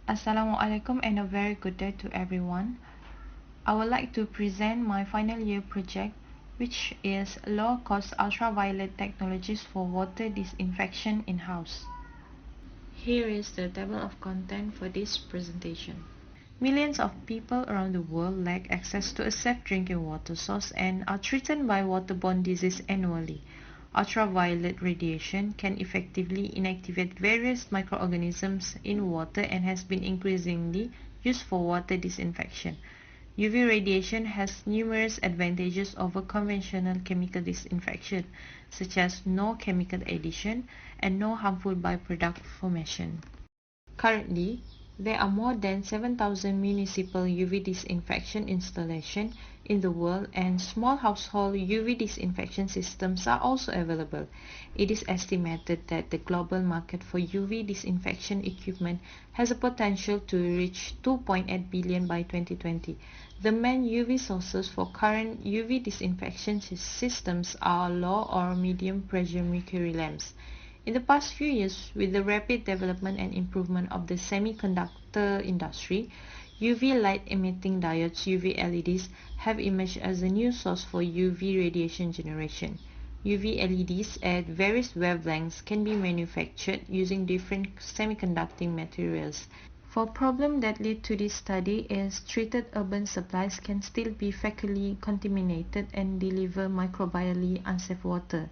Assalamualaikum and a very good day to everyone. I would like to present my final year project, which is low-cost ultraviolet technologies for water disinfection in-house. Here is the table of content for this presentation. Millions of people around the world lack access to a safe drinking water source and are threatened by waterborne disease annually. Ultraviolet radiation can effectively inactivate various microorganisms in water and has been increasingly used for water disinfection. UV radiation has numerous advantages over conventional chemical disinfection, such as no chemical addition and no harmful byproduct formation. Currently, there are more than 7,000 municipal UV disinfection installations in the world, and small household UV disinfection systems are also available. It is estimated that the global market for UV disinfection equipment has a potential to reach 2.8 billion by 2020. The main UV sources for current UV disinfection systems are low or medium pressure mercury lamps. In the past few years, with the rapid development and improvement of the semiconductor industry, UV light-emitting diodes UV LEDs have emerged as a new source for UV radiation generation. UV LEDs at various wavelengths can be manufactured using different semiconducting materials. For problem that lead to this study is treated urban supplies can still be fecally contaminated and deliver microbially unsafe water.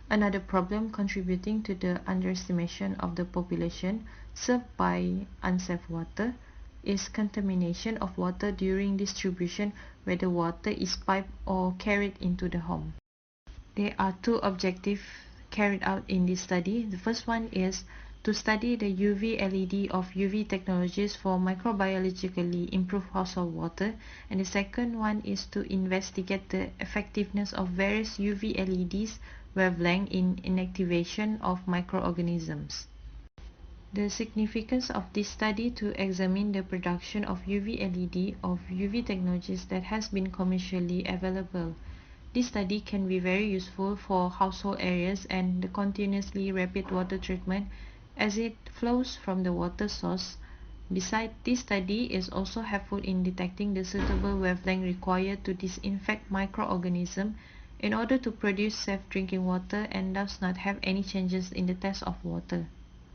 Another problem contributing to the underestimation of the population served by unsafe water is contamination of water during distribution, whether water is piped or carried into the home. There are two objectives carried out in this study. The first one is to study the UV LED of UV technologies for microbiologically improved household water, and the second one is to investigate the effectiveness of various UV LEDs wavelength in inactivation of microorganisms. The significance of this study to examine the production of UV LED of UV technologies that has been commercially available. This study can be very useful for household areas and the continuously rapid water treatment as it flows from the water source. Besides, this study is also helpful in detecting the suitable wavelength required to disinfect microorganisms in order to produce safe drinking water and does not have any changes in the taste of water.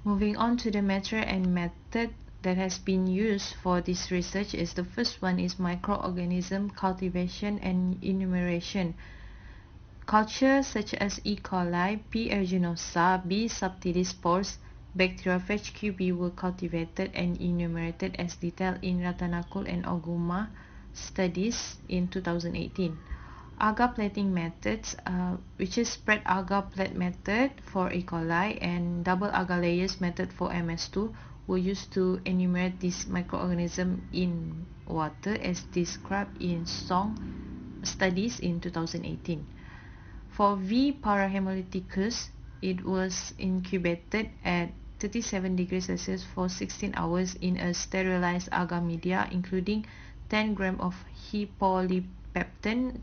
Moving on to the matter and method that has been used for this research is the first one is microorganism cultivation and enumeration. Cultures such as E. coli, P. aeruginosa, B. subtilis spores, Bacteriophage QB were cultivated and enumerated as detailed in Ratanakul and Oguma studies in 2018. Agar plating methods, which is spread agar plate method for E. coli and double agar layers method for MS2, were used to enumerate these microorganisms in water as described in Song studies in 2018. For V. parahemolyticus, it was incubated at 37 degrees Celsius for 16 hours in a sterilized agar media, including 10 grams of hipolipeptine,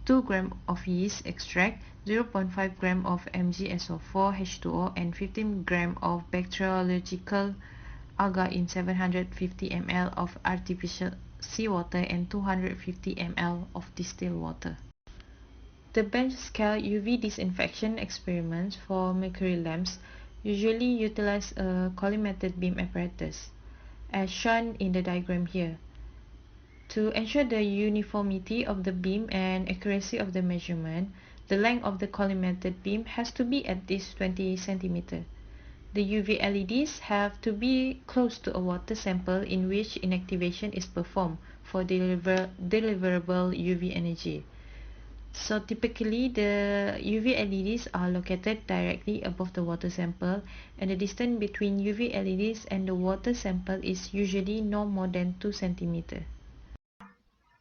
2 grams of yeast extract, 0.5 grams of MgSO4 H2O, and 15 grams of bacteriological agar in 750 ml of artificial seawater and 250 ml of distilled water. The bench-scale UV disinfection experiments for mercury lamps usually utilize a collimated beam apparatus, as shown in the diagram here. To ensure the uniformity of the beam and accuracy of the measurement, the length of the collimated beam has to be at least 20 cm. The UV LEDs have to be close to a water sample in which inactivation is performed for deliverable UV energy. So typically the UV LEDs are located directly above the water sample, and the distance between UV LEDs and the water sample is usually no more than 2 cm.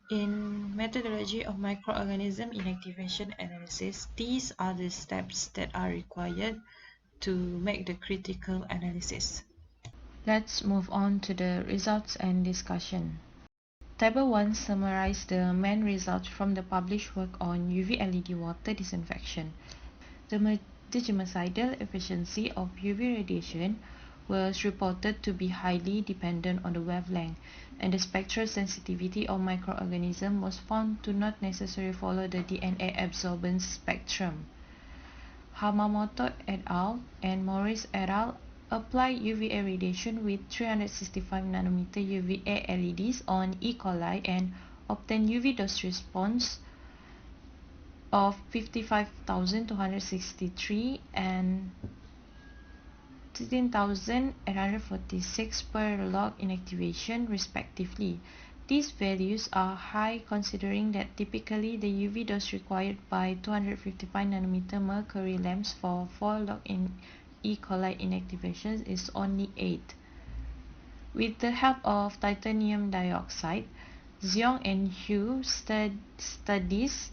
In methodology of microorganism inactivation analysis, these are the steps that are required to make the critical analysis. Let's move on to the results and discussion. Table 1 summarizes the main results from the published work on UV LED water disinfection. The germicidal efficiency of UV radiation was reported to be highly dependent on the wavelength, and the spectral sensitivity of microorganisms was found to not necessarily follow the DNA absorbance spectrum. Hamamoto et al. And Morris et al. Applied UVA radiation with 365 nanometer UVA LEDs on E. coli and obtained UV dose response of 55,263 and 13,846 per log inactivation respectively. These values are high considering that typically the UV dose required by 255 nanometer mercury lamps for 4 log in E. coli inactivations is only 8. With the help of titanium dioxide, Xiong and Hu studies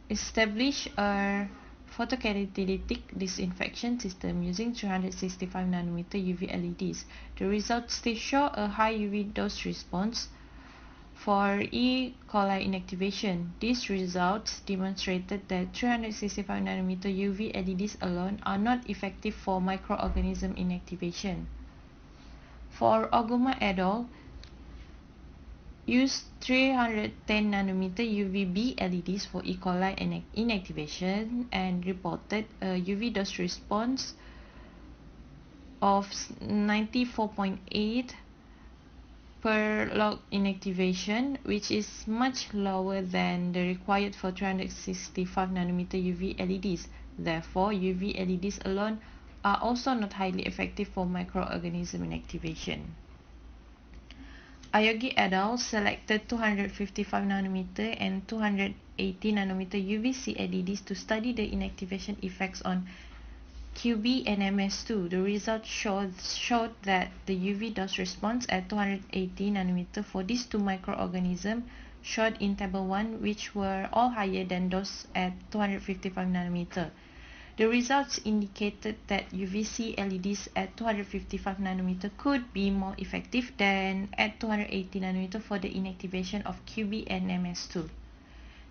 established a photocatalytic disinfection system using 365 nanometer UV LEDs. The results still show a high UV dose response for E. coli inactivation. These results demonstrated that 365 nanometer UV LEDs alone are not effective for microorganism inactivation. For Oguma et al., used 310 nanometer UVB LEDs for E. coli inactivation and reported a UV dose response of 94.8 per log inactivation, which is much lower than the required for 365 nanometer UV LEDs. Therefore, UV LEDs alone are also not highly effective for microorganism inactivation. Ayogi et al. Selected 255 nanometer and 280 nanometer UVC LEDs to study the inactivation effects on QB and MS2. The results showed that the UV dose response at 280 nanometer for these two microorganisms showed in table 1, which were all higher than those at 255 nanometer. The results indicated that UVC LEDs at 255 nanometer could be more effective than at 280 nanometer for the inactivation of QB and MS2.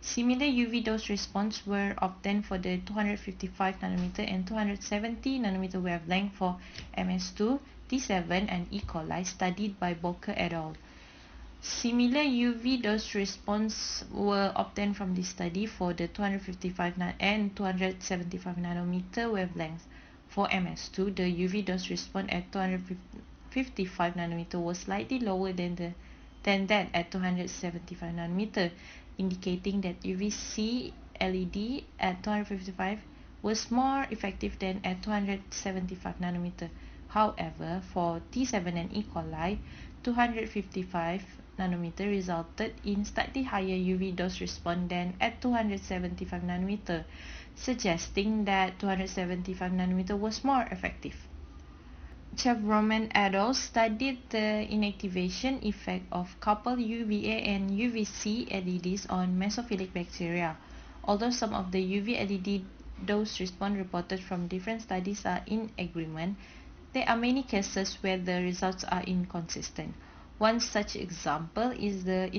Similar UV dose response were obtained for the 255 nanometer and 270 nanometer wavelength for MS2, T7, and E. coli studied by Boker et al. Similar UV dose response were obtained from this study for the 255 and 275 nanometer wavelengths. For MS2, the UV dose response at 255 nanometer was slightly lower than that at 275 nanometer, indicating that UVC LED at 255 was more effective than at 275 nanometer. However, for T7 and E. coli, 255 nanometer resulted in slightly higher UV dose response than at 275 nanometer, suggesting that 275 nanometer was more effective. Chevroman et al. Studied the inactivation effect of coupled UVA and UVC LEDs on mesophilic bacteria. Although some of the UV LED dose response reported from different studies are in agreement, there are many cases where the results are inconsistent. One such example is the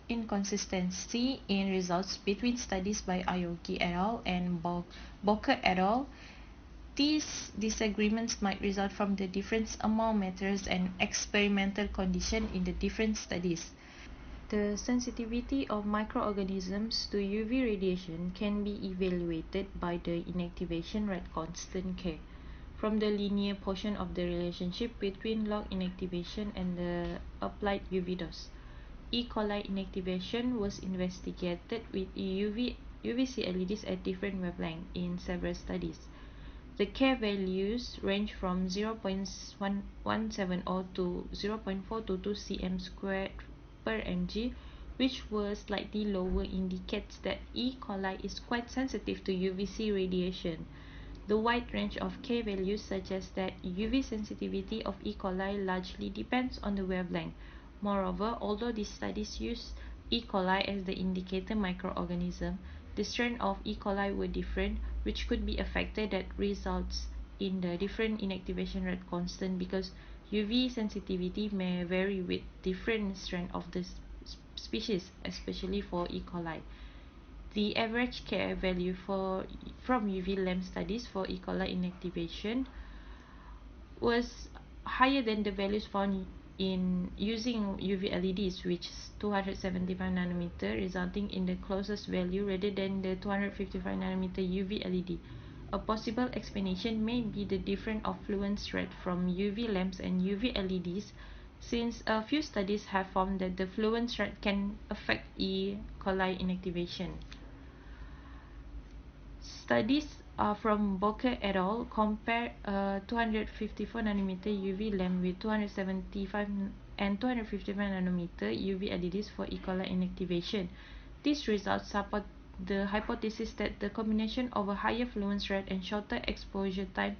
inconsistency in results between studies by Ayogi et al. And Boker et al. These disagreements might result from the difference among methods and experimental conditions in the different studies. The sensitivity of microorganisms to UV radiation can be evaluated by the inactivation rate constant K from the linear portion of the relationship between log inactivation and the applied UV dose. E. coli inactivation was investigated with UVC LEDs at different wavelengths in several studies. The K values range from 0.170 to 0.422 cm squared per mg, which were slightly lower, indicates that E. coli is quite sensitive to UVC radiation. The wide range of K values suggests that UV sensitivity of E. coli largely depends on the wavelength. Moreover, although these studies use E. coli as the indicator microorganism, the strain of E. coli were different, which could be a factor that results in the different inactivation rate constant because UV sensitivity may vary with different strain of the species, especially for E. coli. The average K value from UV lamp studies for E. coli inactivation was higher than the values found in using UV LEDs, which is 275 nanometer, resulting in the closest value rather than the 255 nanometer UV LED. A possible explanation may be the difference of fluence rate from UV lamps and UV LEDs, since a few studies have found that the fluence rate can affect E. coli inactivation. Studies from Boker et al. Compare a 254 nanometer UV lamp with 275 and 255 nanometer UV LEDs for E. coli inactivation. These results support the hypothesis that the combination of a higher fluence rate and shorter exposure time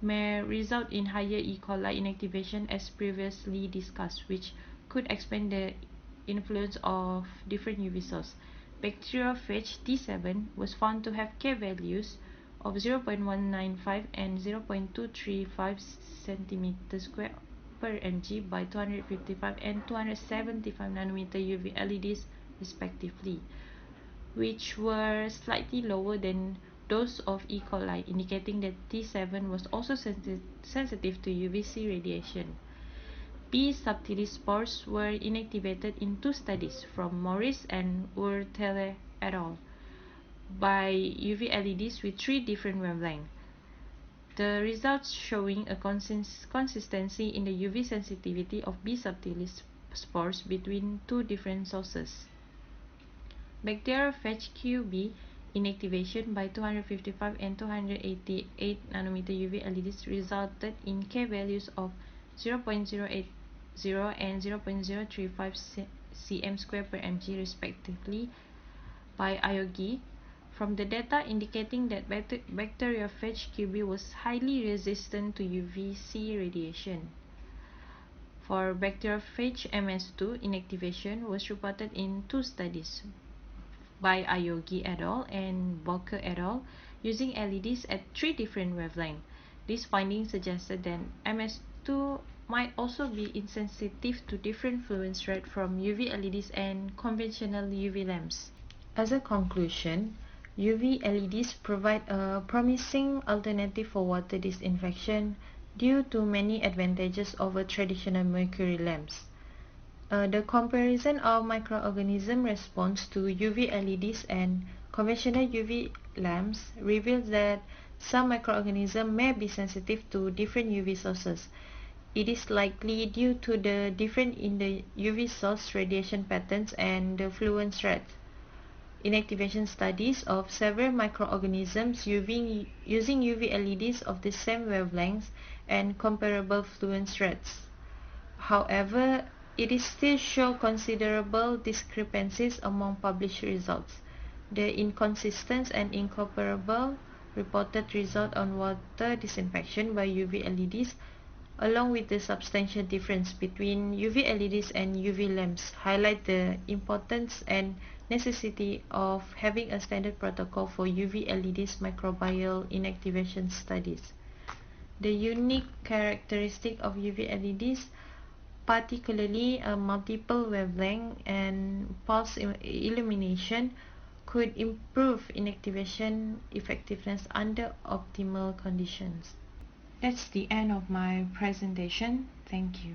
may result in higher E. coli inactivation as previously discussed, which could explain the influence of different UV sources. Bacteriophage T7 was found to have K values of 0.195 and 0.235 cm square per mg by 255 and 275 nanometer UV LEDs respectively, which were slightly lower than those of E. coli, indicating that T7 was also sensitive to UVC radiation. B. subtilis spores were inactivated in two studies from Morris and Urtele et al. By UV LEDs with three different wavelengths. The results showing a consistency in the UV sensitivity of B. subtilis spores between two different sources. Bacteriophage QB inactivation by 255 and 288 nanometer UV LEDs resulted in K values of 0.080 and 0.035 cm square per mg respectively by IOGI, from the data indicating that bacteriophage QB was highly resistant to UVC radiation. For bacteriophage MS2, inactivation was reported in two studies by Ayogi et al. And Boker et al. Using LEDs at three different wavelengths. These findings suggested that MS2 might also be insensitive to different fluence rate from UV LEDs and conventional UV lamps. As a conclusion, UV LEDs provide a promising alternative for water disinfection due to many advantages over traditional mercury lamps. The comparison of microorganism response to UV LEDs and conventional UV lamps reveals that some microorganisms may be sensitive to different UV sources. It is likely due to the difference in the UV source radiation patterns and the fluence rate. Inactivation studies of several microorganisms using UV LEDs of the same wavelengths and comparable fluence rates. However, it is still show considerable discrepancies among published results. The inconsistent and incomparable reported result on water disinfection by UV LEDs, along with the substantial difference between UV LEDs and UV lamps, highlight the importance and necessity of having a standard protocol for UV LEDs microbial inactivation studies. The unique characteristic of UV LEDs, particularly a multiple wavelength and pulse illumination, could improve inactivation effectiveness under optimal conditions. That's the end of my presentation. Thank you.